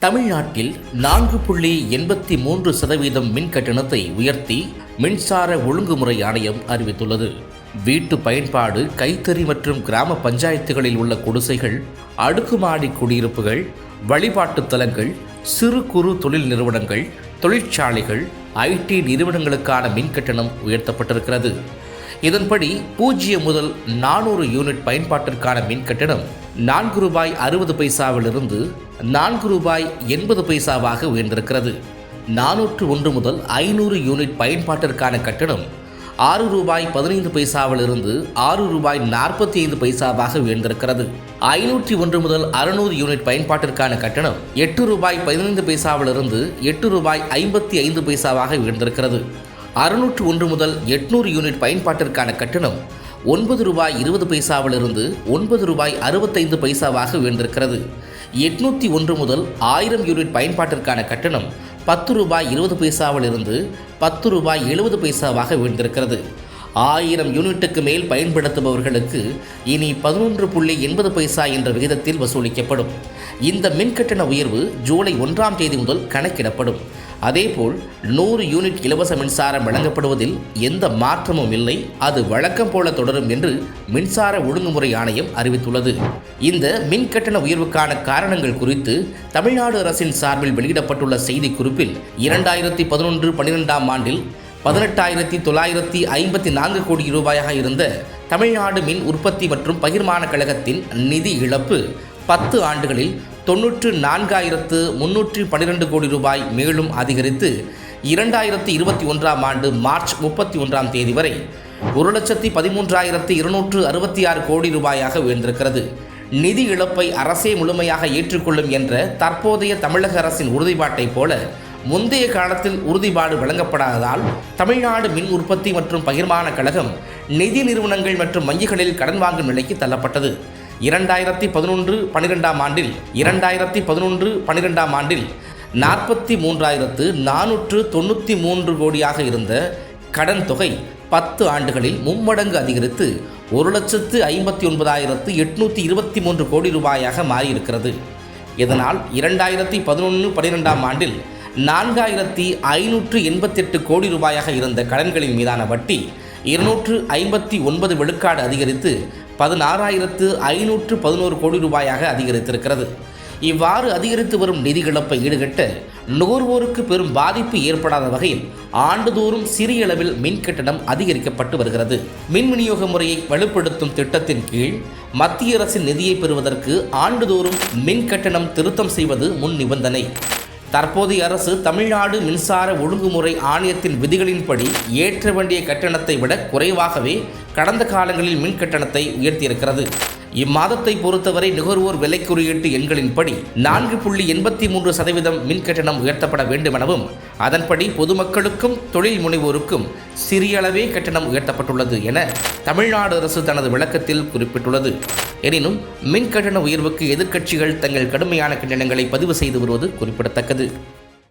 தமிழ்நாட்டில் 4.83% மின் கட்டணத்தை உயர்த்தி மின்சார ஒழுங்குமுறை ஆணையம் அறிவித்துள்ளது. வீட்டு பயன்பாடு, கைத்தறி மற்றும் கிராம பஞ்சாயத்துகளில் உள்ள குடிசைகள், அடுக்குமாடி குடியிருப்புகள், வழிபாட்டு தலங்கள், சிறு குறு தொழில் நிறுவனங்கள், தொழிற்சாலைகள், ஐடி நிறுவனங்களுக்கான மின் கட்டணம் உயர்த்தப்பட்டிருக்கிறது. இதன்படி 0 முதல் 400 யூனிட் பயன்பாட்டிற்கான மின் கட்டணம் ₹4.60 ₹4.80 உயர்ந்திருக்கிறது. 401 முதல் 500 யூனிட் பயன்பாட்டிற்கான கட்டணம் ₹6.15 ₹6.45 உயர்ந்திருக்கிறது. 501 முதல் 600 யூனிட் பயன்பாட்டிற்கான கட்டணம் ₹8.15 ₹8.55 உயர்ந்திருக்கிறது. 601 முதல் 800 யூனிட் பயன்பாட்டிற்கான கட்டணம் ₹9.20 ₹9.65 உயர்ந்திருக்கிறது. 801 முதல் 1000 யூனிட் பயன்பாட்டிற்கான கட்டணம் ₹10.20 ₹10.70 உயர்ந்திருக்கிறது. 1000 யூனிட்டுக்கு மேல் பயன்படுத்துபவர்களுக்கு இனி 11.80 என்ற விகிதத்தில் வசூலிக்கப்படும். இந்த மின்கட்டண உயர்வு ஜூலை 1ஆம் தேதி முதல் கணக்கிடப்படும். அதேபோல் 100 யூனிட் இலவச மின்சாரம் வழங்கப்படுவதில் எந்த மாற்றமும் இல்லை, அது வழக்கம் போல தொடரும் என்று மின்சார ஒழுங்குமுறை ஆணையம் அறிவித்துள்ளது. இந்த மின்கட்டண உயர்வுக்கான காரணங்கள் குறித்து தமிழ்நாடு அரசின் சார்பில் வெளியிடப்பட்டுள்ள செய்திக்குறிப்பில் 2011-12ஆம் ஆண்டில் 18,954 கோடி ரூபாயாக இருந்த தமிழ்நாடு மின் உற்பத்தி மற்றும் பகிர்மான கழகத்தின் நிதி இழப்பு 10 ஆண்டுகளில் 94,312 கோடி ரூபாய் மேலும் அதிகரித்து 2021ஆம் ஆண்டு மார்ச் 31ஆம் தேதி வரை 1,13,266 கோடி ரூபாயாக உயர்ந்திருக்கிறது. நிதி இழப்பை அரசே முழுமையாக ஏற்றுக்கொள்ளும் என்ற தற்போதைய தமிழக அரசின் உறுதிப்பாட்டைப் போல முந்தைய காலத்தில் உறுதிப்பாடு வழங்கப்படாததால் தமிழ்நாடு மின் உற்பத்தி மற்றும் பகிர்மான கழகம் நிதி நிறுவனங்கள் மற்றும் வங்கிகளில் கடன் வாங்கும் நிலைக்கு தள்ளப்பட்டது. 2011-12ஆம் ஆண்டில் 43,493 கோடியாக இருந்த கடன் தொகை 10 ஆண்டுகளில் மும்மடங்கு அதிகரித்து 1,59,823 கோடி ரூபாயாக மாறியிருக்கிறது. இதனால் 2011-12ஆம் ஆண்டில் 4,588 கோடி ரூபாயாக இருந்த கடன்களின் மீதான வட்டி 259 விழுக்காடு அதிகரித்து 16,511 கோடி ரூபாயாக அதிகரித்திருக்கிறது. இவ்வாறு அதிகரித்து வரும் நிதி இழப்பை ஈடுகட்ட நுகர்வோருக்கு பெரும் பாதிப்பு ஏற்படாத வகையில் ஆண்டுதோறும் சிறிய அளவில் மின் கட்டணம் அதிகரிக்கப்பட்டு வருகிறது. மின் விநியோக முறையை வலுப்படுத்தும் திட்டத்தின் கீழ் மத்திய அரசின் நிதியை பெறுவதற்கு ஆண்டுதோறும் மின் கட்டணம் திருத்தம் செய்வது முன் நிபந்தனை. தற்போதைய அரசு தமிழ்நாடு மின்சார ஒழுங்குமுறை ஆணையத்தின் விதிகளின்படி ஏற்ற வேண்டிய கட்டணத்தை விட குறைவாகவே கடந்த காலங்களில் மின் கட்டணத்தை உயர்த்தியிருக்கிறது. இம்மாதத்தை பொறுத்தவரை நுகர்வோர் விலை குறியீட்டு எண்களின்படி 4.83% மின் கட்டணம் உயர்த்தப்பட வேண்டுமெனவும், அதன்படி பொதுமக்களுக்கும் தொழில் முனைவோருக்கும் சிறிய அளவே கட்டணம் உயர்த்தப்பட்டுள்ளது என தமிழ்நாடு அரசு தனது விளக்கத்தில் குறிப்பிட்டுள்ளது. எனினும் மின் கட்டண உயர்வுக்கு எதிர்க்கட்சிகள் தங்கள் கடுமையான கண்டனங்களை பதிவு செய்து வருவது குறிப்பிடத்தக்கது.